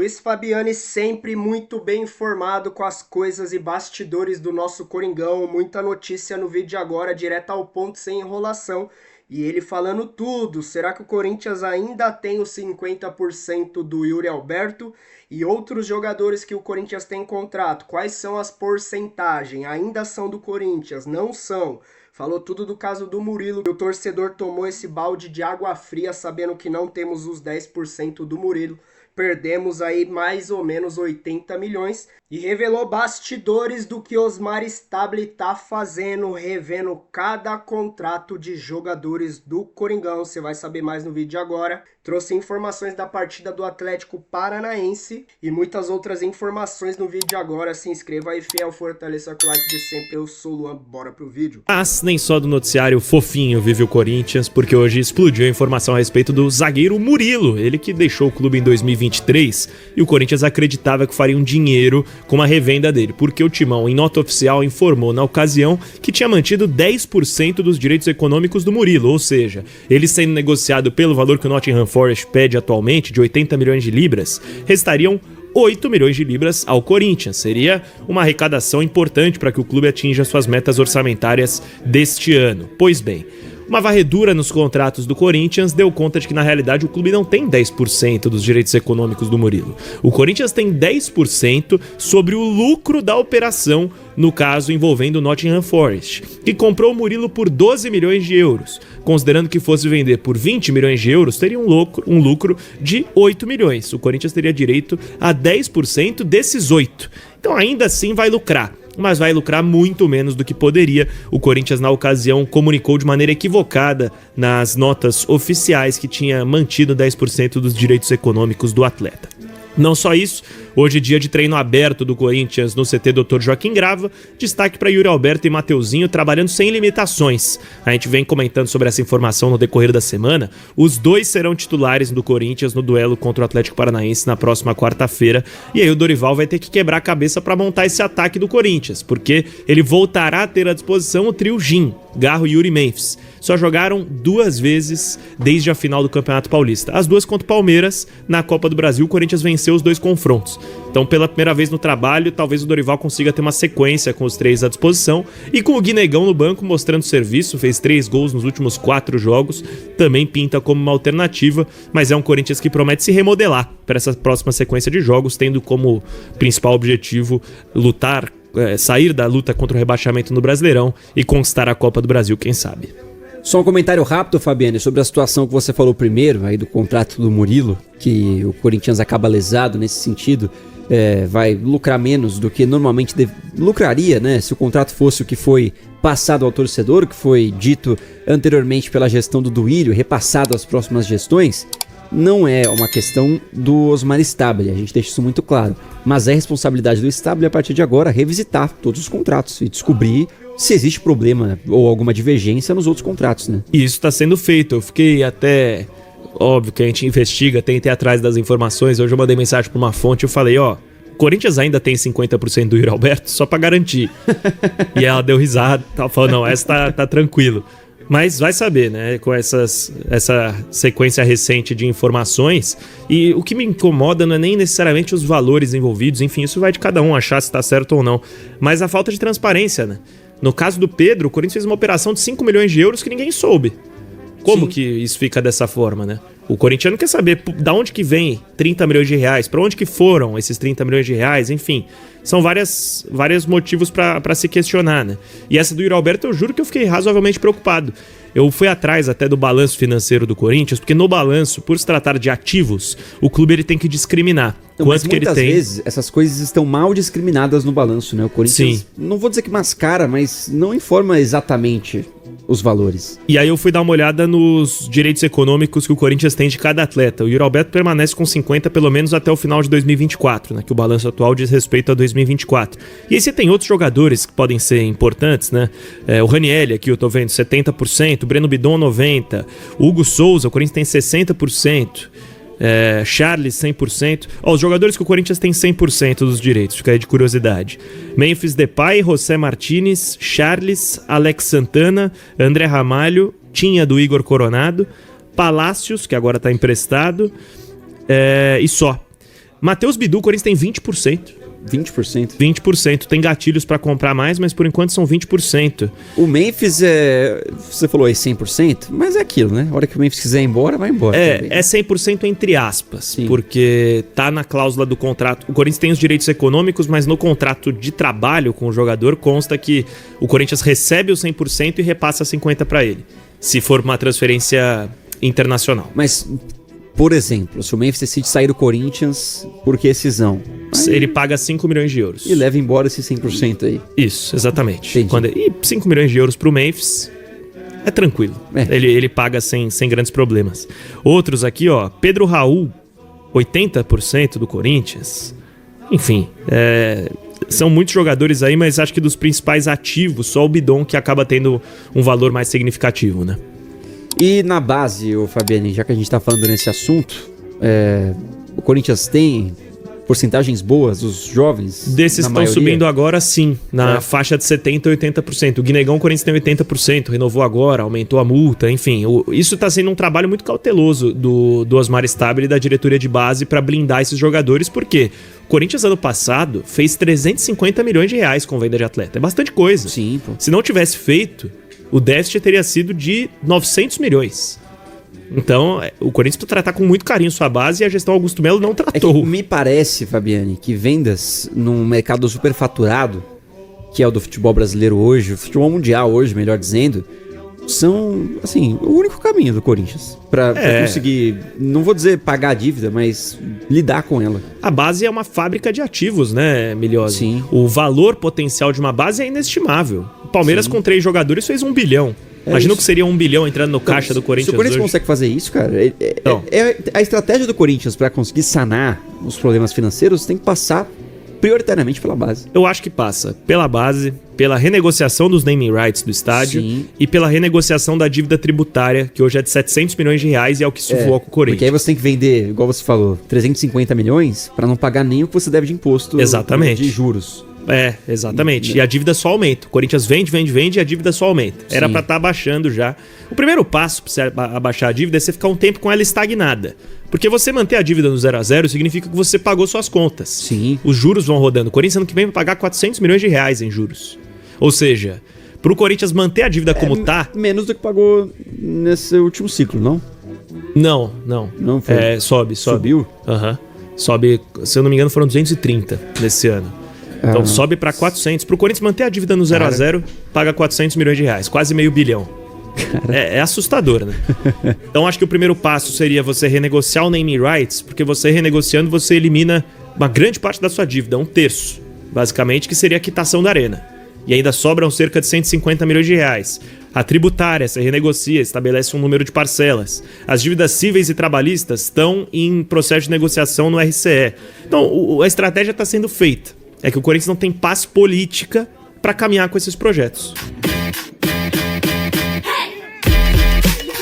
Luiz Fabiani sempre muito bem informado com as coisas e bastidores do nosso Coringão. Muita notícia no vídeo de agora, direto ao ponto, sem enrolação. E ele falando tudo. Será que o Corinthians ainda tem os 50% do Yuri Alberto? E outros jogadores que o Corinthians tem contrato? Quais são as porcentagens? Ainda são do Corinthians? Não são? Falou tudo do caso do Murilo. O torcedor tomou esse balde de água fria sabendo que não temos os 10% do Murilo. Perdemos aí mais ou menos 80 milhões e revelou bastidores do que Osmar Stabile tá fazendo, revendo cada contrato de jogadores do Coringão. Você vai saber mais no vídeo de agora. Trouxe informações da partida do Atlético Paranaense e muitas outras informações no vídeo de agora. Se inscreva aí, fiel, fortaleça com o like de sempre. Eu sou o Luan, bora pro vídeo. Mas nem só do noticiário fofinho vive o Corinthians, porque hoje explodiu a informação a respeito do zagueiro Murilo, ele que deixou o clube em 2023 e o Corinthians acreditava que faria um dinheiro com a revenda dele, porque o Timão, em nota oficial, informou na ocasião que tinha mantido 10% dos direitos econômicos do Murilo, ou seja, ele sendo negociado pelo valor que o Nottingham Forest pede atualmente, de 80 milhões de libras, restariam 8 milhões de libras ao Corinthians. Seria uma arrecadação importante para que o clube atinja suas metas orçamentárias deste ano. Pois bem, uma varredura nos contratos do Corinthians deu conta de que, na realidade, o clube não tem 10% dos direitos econômicos do Murilo. O Corinthians tem 10% sobre o lucro da operação, no caso envolvendo o Nottingham Forest, que comprou o Murilo por 12 milhões de euros. Considerando que fosse vender por 20 milhões de euros, teria um lucro de 8 milhões. O Corinthians teria direito a 10% desses 8. Então ainda assim vai lucrar, mas vai lucrar muito menos do que poderia. O Corinthians, na ocasião, comunicou de maneira equivocada nas notas oficiais que tinha mantido 10% dos direitos econômicos do atleta. Não só isso, hoje é dia de treino aberto do Corinthians no CT Dr. Joaquim Grava, destaque para Yuri Alberto e Mateuzinho trabalhando sem limitações. A gente vem comentando sobre essa informação no decorrer da semana. Os dois serão titulares do Corinthians no duelo contra o Atlético Paranaense na próxima quarta-feira, e aí o Dorival vai ter que quebrar a cabeça para montar esse ataque do Corinthians, porque ele voltará a ter à disposição o trio Jim, Garro, Yuri e Memphis. Só jogaram 2 vezes desde a final do Campeonato Paulista. As 2 contra o Palmeiras, na Copa do Brasil, o Corinthians venceu os 2 confrontos. Então, pela primeira vez no trabalho, talvez o Dorival consiga ter uma sequência com os 3 à disposição. E com o Guinegão no banco mostrando serviço, fez 3 gols nos últimos 4 jogos, também pinta como uma alternativa, mas é um Corinthians que promete se remodelar para essa próxima sequência de jogos, tendo como principal objetivo sair da luta contra o rebaixamento no Brasileirão e conquistar a Copa do Brasil, quem sabe. Só um comentário rápido, Fabiane, sobre a situação que você falou primeiro, aí do contrato do Murilo, que o Corinthians acaba lesado nesse sentido, vai lucrar menos do que normalmente lucraria, né? Se o contrato fosse o que foi passado ao torcedor, que foi dito anteriormente pela gestão do Duílio, repassado às próximas gestões. Não é uma questão do Osmar Stabile, a gente deixa isso muito claro, mas é responsabilidade do Stabile a partir de agora revisitar todos os contratos e descobrir se existe problema ou alguma divergência nos outros contratos, né? E isso está sendo feito. Eu fiquei até... Óbvio que a gente investiga, tenta ir atrás das informações. Hoje eu mandei mensagem para uma fonte e eu falei, o Corinthians ainda tem 50% do Yuri Alberto, só para garantir. E ela deu risada, falou, não, essa tá tranquilo. Mas vai saber, né, com essa sequência recente de informações. E o que me incomoda não é nem necessariamente os valores envolvidos, enfim, isso vai de cada um achar se está certo ou não. Mas a falta de transparência, né? No caso do Pedro, o Corinthians fez uma operação de 5 milhões de euros que ninguém soube. Como que isso fica dessa forma, né? O corintiano quer saber da onde que vem 30 milhões de reais, para onde que foram esses 30 milhões de reais, enfim. São vários motivos para se questionar, né? E essa do Yuri Alberto, eu juro que eu fiquei razoavelmente preocupado. Eu fui atrás até do balanço financeiro do Corinthians, porque no balanço, por se tratar de ativos, o clube ele tem que discriminar. Não, mas muitas vezes essas coisas estão mal discriminadas no balanço, né? O Corinthians, sim, não vou dizer que mascara, mas não informa exatamente os valores. E aí eu fui dar uma olhada nos direitos econômicos que o Corinthians tem de cada atleta. O Yuri Alberto permanece com 50 pelo menos até o final de 2024, né? Que o balanço atual diz respeito a 2024. E aí você tem outros jogadores que podem ser importantes, né? O Ranieri aqui eu tô vendo 70%, o Breno Bidon 90%, o Hugo Souza, o Corinthians tem 60%. Charles 100%. Os jogadores que o Corinthians tem 100% dos direitos, fica aí de curiosidade: Memphis Depay, José Martinez, Charles, Alex Santana, André Ramalho, tinha do Igor Coronado, Palácios, que agora está emprestado, e só. Matheus Bidu, o Corinthians tem 20%. 20%? 20%. Tem gatilhos pra comprar mais, mas por enquanto são 20%. O Memphis você falou aí 100%, mas é aquilo, né? A hora que o Memphis quiser ir embora, vai embora. É 100% entre aspas, sim, porque tá na cláusula do contrato. O Corinthians tem os direitos econômicos, mas no contrato de trabalho com o jogador consta que o Corinthians recebe os 100% e repassa 50% pra ele, se for uma transferência internacional. Mas, por exemplo, se o Memphis decide sair do Corinthians, por que rescisão? Ele paga 5 milhões de euros. E leva embora esse 100% aí. Isso, exatamente. Entendi. E 5 milhões de euros pro Memphis é tranquilo. Ele paga sem grandes problemas. Outros aqui, ó. Pedro Raul, 80% do Corinthians. Enfim, são muitos jogadores aí, mas acho que dos principais ativos, só o Bidon que acaba tendo um valor mais significativo, né? E na base, Fabiane, já que a gente tá falando nesse assunto, o Corinthians tem porcentagens boas, os jovens? Desses estão subindo agora, sim, na faixa de 70% a 80%. O Guinegão, o Corinthians tem 80%, renovou agora, aumentou a multa, enfim. Isso está sendo um trabalho muito cauteloso do Osmar Stabile e da diretoria de base para blindar esses jogadores, porque o Corinthians, ano passado, fez 350 milhões de reais com venda de atleta. É bastante coisa. Sim, pô. Se não tivesse feito, o déficit teria sido de 900 milhões. Então, o Corinthians precisa tratar com muito carinho sua base e a gestão Augusto Melo não tratou. Me parece, Fabiane, que vendas num mercado superfaturado, que é o do futebol brasileiro hoje, o futebol mundial hoje, melhor dizendo, são, assim, o único caminho do Corinthians pra conseguir, não vou dizer pagar a dívida, mas lidar com ela. A base é uma fábrica de ativos, né, Milhose? Sim. O valor potencial de uma base é inestimável. O Palmeiras, com 3 jogadores, fez 1 bilhão. Imagina o que seria 1 bilhão entrando no caixa do Corinthians. Se o Corinthians hoje consegue fazer isso, cara, a estratégia do Corinthians para conseguir sanar os problemas financeiros tem que passar prioritariamente pela base. Eu acho que passa pela base, pela renegociação dos naming rights do estádio. Sim. E pela renegociação da dívida tributária, que hoje é de 700 milhões de reais e é o que sufoca o Corinthians. Porque aí você tem que vender, igual você falou, 350 milhões para não pagar nem o que você deve de imposto. Exatamente. De juros. Exatamente. E a dívida só aumenta. O Corinthians vende e a dívida só aumenta. Era pra estar abaixando já. O primeiro passo pra você abaixar a dívida é você ficar um tempo com ela estagnada. Porque você manter a dívida no 0-0 significa que você pagou suas contas. Sim. Os juros vão rodando. O Corinthians ano que vem vai pagar 400 milhões de reais em juros. Ou seja, pro Corinthians manter a dívida como tá... Menos do que pagou nesse último ciclo, não? Não. Não foi? Sobe. Subiu? Aham. Sobe, se eu não me engano, foram 230 nesse ano. Então sobe pra 400. Pro Corinthians manter a dívida no 0-0, paga 400 milhões de reais. Quase meio bilhão. É assustador, né? Então acho que o primeiro passo seria você renegociar o naming rights, porque você renegociando, você elimina uma grande parte da sua dívida, 1/3, basicamente, que seria a quitação da arena. E ainda sobram cerca de 150 milhões de reais. A tributária, você renegocia, estabelece um número de parcelas. As dívidas cíveis e trabalhistas estão em processo de negociação no RCE. Então a estratégia está sendo feita. É que o Corinthians não tem paz política para caminhar com esses projetos.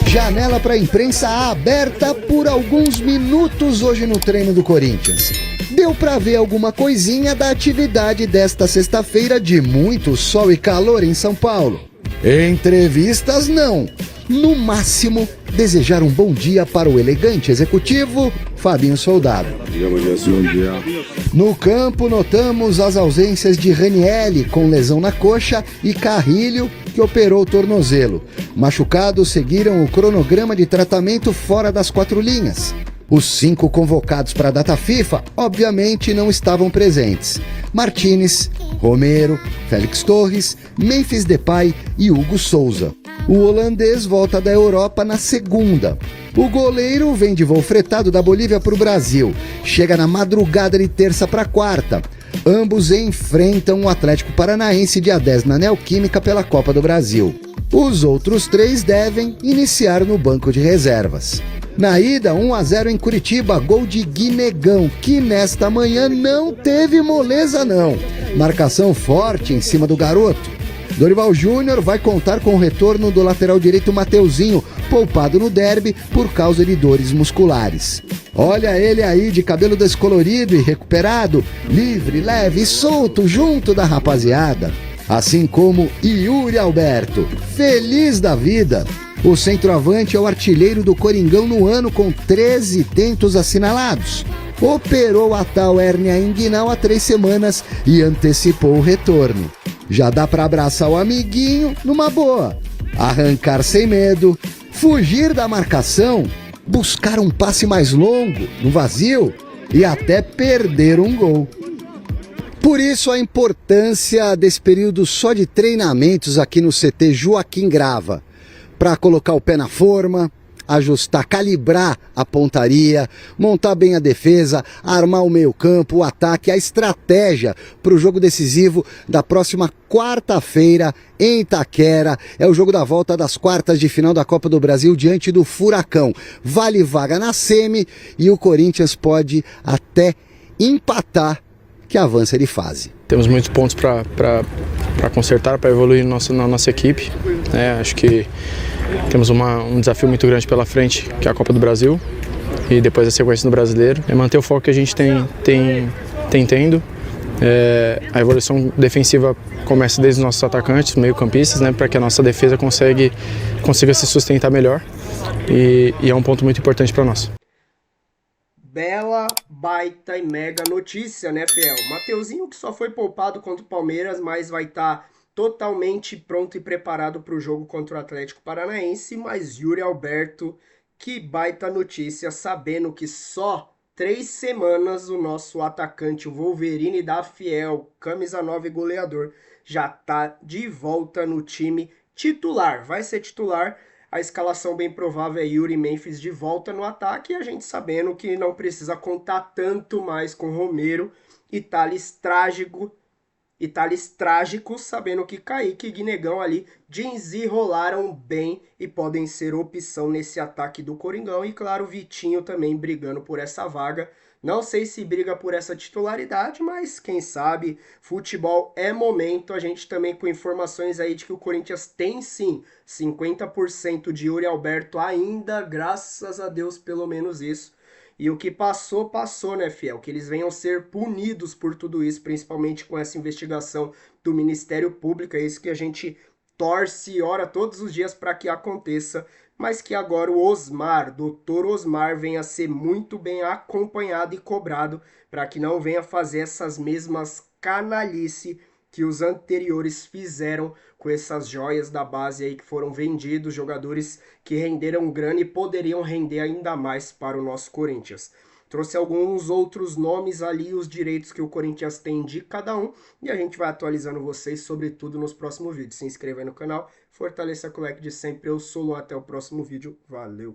Janela para a imprensa aberta por alguns minutos hoje no treino do Corinthians. Deu para ver alguma coisinha da atividade desta sexta-feira de muito sol e calor em São Paulo. Entrevistas não. No máximo, desejar um bom dia para o elegante executivo Fabinho Soldado. No campo, notamos as ausências de Ranielli, com lesão na coxa, e Carrilho, que operou o tornozelo. Machucados seguiram o cronograma de tratamento fora das 4 linhas. Os 5 convocados para a data FIFA, obviamente, não estavam presentes. Martínez, Romero, Félix Torres, Memphis Depay e Hugo Souza. O holandês volta da Europa na segunda. O goleiro vem de voo fretado da Bolívia para o Brasil. Chega na madrugada de terça para quarta. Ambos enfrentam o Atlético Paranaense dia 10 na Neoquímica pela Copa do Brasil. Os outros 3 devem iniciar no banco de reservas. Na ida, 1-0 em Curitiba, gol de Guinegão, que nesta manhã não teve moleza não. Marcação forte em cima do garoto. Dorival Júnior vai contar com o retorno do lateral direito Mateuzinho, poupado no derby por causa de dores musculares. Olha ele aí de cabelo descolorido e recuperado, livre, leve e solto junto da rapaziada. Assim como Yuri Alberto, feliz da vida. O centroavante é o artilheiro do Coringão no ano com 13 tentos assinalados. Operou a tal hérnia inguinal há 3 semanas e antecipou o retorno. Já dá para abraçar o amiguinho numa boa, arrancar sem medo, fugir da marcação, buscar um passe mais longo, no vazio e até perder um gol. Por isso a importância desse período só de treinamentos aqui no CT Joaquim Grava, para colocar o pé na forma, ajustar, calibrar a pontaria, montar bem a defesa, armar o meio-campo, o ataque, a estratégia para o jogo decisivo da próxima quarta-feira em Itaquera. É o jogo da volta das quartas de final da Copa do Brasil diante do Furacão. Vale vaga na semi e o Corinthians pode até empatar, que avança de fase. Temos muitos pontos para consertar, para evoluir na nossa equipe. Acho que temos um desafio muito grande pela frente, que é a Copa do Brasil, e depois a sequência no Brasileiro. É manter o foco que a gente tem tendo. A evolução defensiva começa desde os nossos atacantes, meio-campistas, para que a nossa defesa consiga se sustentar melhor. E é um ponto muito importante para nós. Bela, baita e mega notícia, né, Fiel? Mateuzinho que só foi poupado contra o Palmeiras, mas vai estar totalmente pronto e preparado para o jogo contra o Atlético Paranaense, mas Yuri Alberto, que baita notícia, sabendo que só 3 semanas o nosso atacante, o Wolverine da Fiel, camisa 9 goleador, já tá de volta no time titular. Vai ser titular. A escalação bem provável é Yuri Memphis de volta no ataque e a gente sabendo que não precisa contar tanto mais com Romero e Thales Trágico, sabendo que Kaique e Guinegão ali desenrolaram bem e podem ser opção nesse ataque do Coringão. E claro, Vitinho também brigando por essa vaga. Não sei se briga por essa titularidade, mas quem sabe, futebol é momento. A gente também com informações aí de que o Corinthians tem sim 50% de Yuri Alberto ainda, graças a Deus, pelo menos isso. E o que passou, passou, né, Fiel? Que eles venham ser punidos por tudo isso, principalmente com essa investigação do Ministério Público. É isso que a gente torce e ora todos os dias para que aconteça, mas que agora o Osmar, Dr. Osmar, venha ser muito bem acompanhado e cobrado para que não venha fazer essas mesmas canalice que os anteriores fizeram com essas joias da base aí que foram vendidos, jogadores que renderam grana e poderiam render ainda mais para o nosso Corinthians. Trouxe alguns outros nomes ali, os direitos que o Corinthians tem de cada um, e a gente vai atualizando vocês sobre tudo nos próximos vídeos. Se inscreva aí no canal, fortaleça a collecte de sempre. Eu sou o Luan, até o próximo vídeo. Valeu!